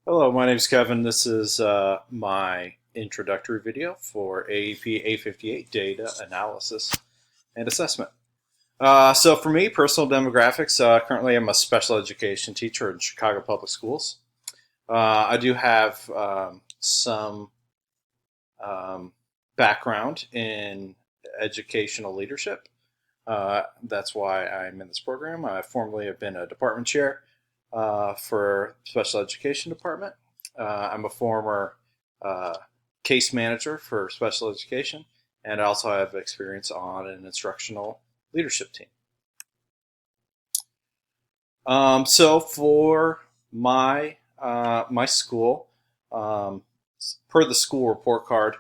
Hello, my name is Kevin. This is my introductory video for AEP 858 Data Analysis and Assessment. So for me, personal demographics, currently I'm a special education teacher in Chicago Public Schools. I do have some um, background in educational leadership. That's why I'm in this program. I formerly have been a department chair for special education department. I'm a former uh, case manager for special education, and I also have experience on an instructional leadership team. So for my school, um, per the school report card,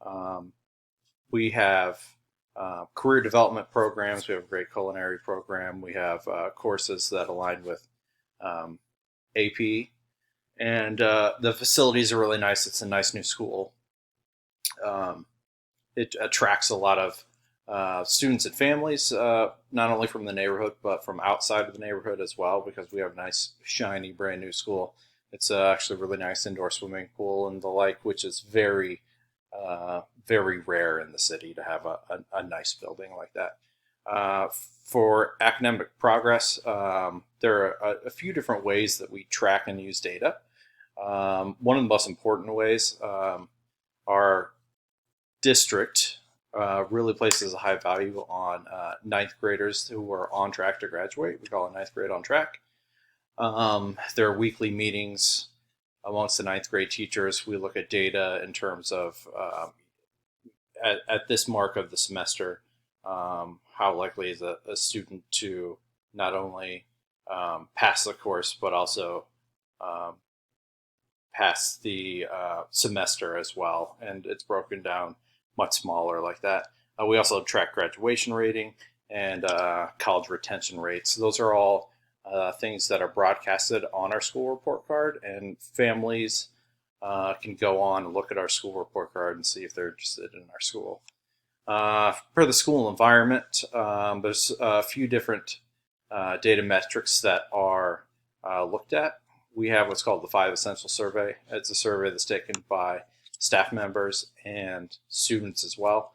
um, we have career development programs. We have a great culinary program. We have courses that align with um, AP, and the facilities are really nice. It's a nice new school. Um, it attracts a lot of students and families, not only from the neighborhood but from outside of the neighborhood as well, because we have a nice, shiny, brand new school. It's actually a really nice indoor swimming pool and the like, which is very rare in the city to have a nice building like that. For academic progress, there are a few different ways that we track and use data. One of the most important ways our district really places a high value on ninth graders who are on track to graduate. We call it ninth grade on track. There are weekly meetings amongst the ninth grade teachers. We look at data in terms of at this mark of the semester, how likely is a student to not only pass the course but also um, pass the semester as well. And it's broken down much smaller like that. We also track graduation rating and college retention rates. Those are all things that are broadcasted on our school report card, and families can go on and look at our school report card and see if they're interested in our school. For the school environment, there's a few different data metrics that are looked at. We have what's called the Five Essential Survey. It's a survey that's taken by staff members and students as well.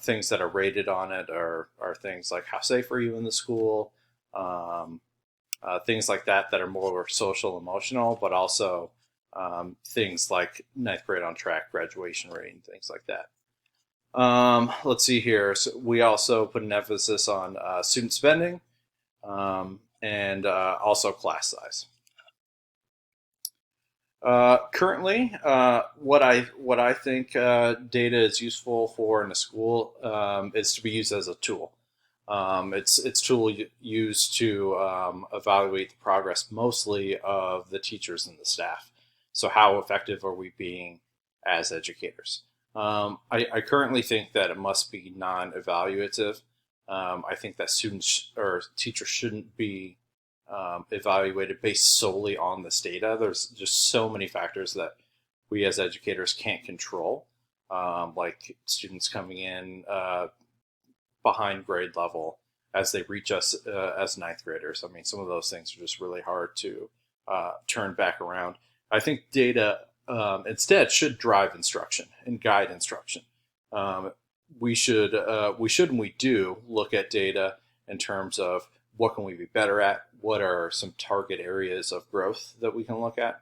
Things that are rated on it are things like how safe are you in the school, um, things like that are more social emotional, but also things like ninth grade on track, graduation rate, and things like that. Let's see here. So we also put an emphasis on student spending and also class size. Currently, what I think data is useful for in a school is to be used as a tool. It's tool used to evaluate the progress mostly of the teachers and the staff. So how effective are we being as educators? I currently think that it must be non-evaluative. I think that students or teachers shouldn't be evaluated based solely on this data. There's just so many factors that we as educators can't control, like students coming in behind grade level as they reach us as ninth graders. I mean, some of those things are just really hard to turn back around. I think data instead should drive instruction and guide instruction. Um, we should and we do look at data in terms of what can we be better at, what are some target areas of growth that we can look at,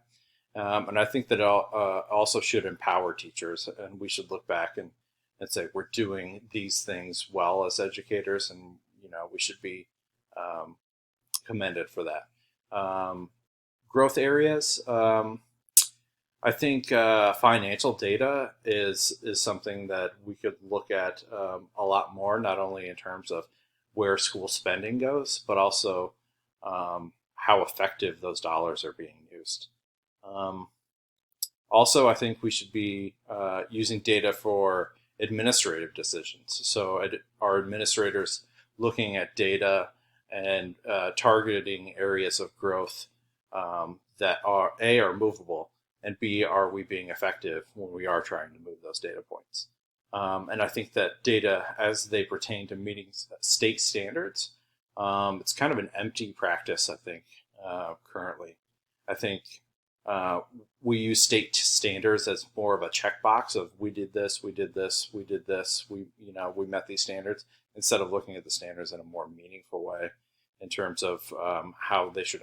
and I think that also should empower teachers, and we should look back and say we're doing these things well as educators, and we should be um, commended for that. Growth areas. I think financial data is something that we could look at a lot more, not only in terms of where school spending goes, but also how effective those dollars are being used. Um, Also, I think we should be using data for administrative decisions. So, our administrators looking at data and targeting areas of growth that are are movable, and B, are we being effective when we are trying to move those data points? And I think that data, as they pertain to meeting state standards, it's kind of an empty practice. I think currently, I think uh, we use state standards as more of a checkbox of we did this, we did this, we did this, we met these standards, instead of looking at the standards in a more meaningful way in terms of how they should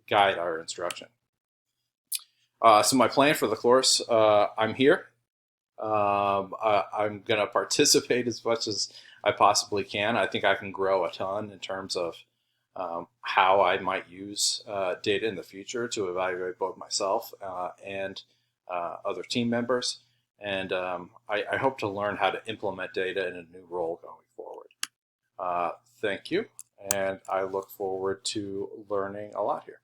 guide our instruction. So my plan for the course, I'm here. I'm going to participate as much as I possibly can. I think I can grow a ton in terms of how I might use data in the future to evaluate both myself and other team members. And I hope to learn how to implement data in a new role going forward. Thank you. And I look forward to learning a lot here.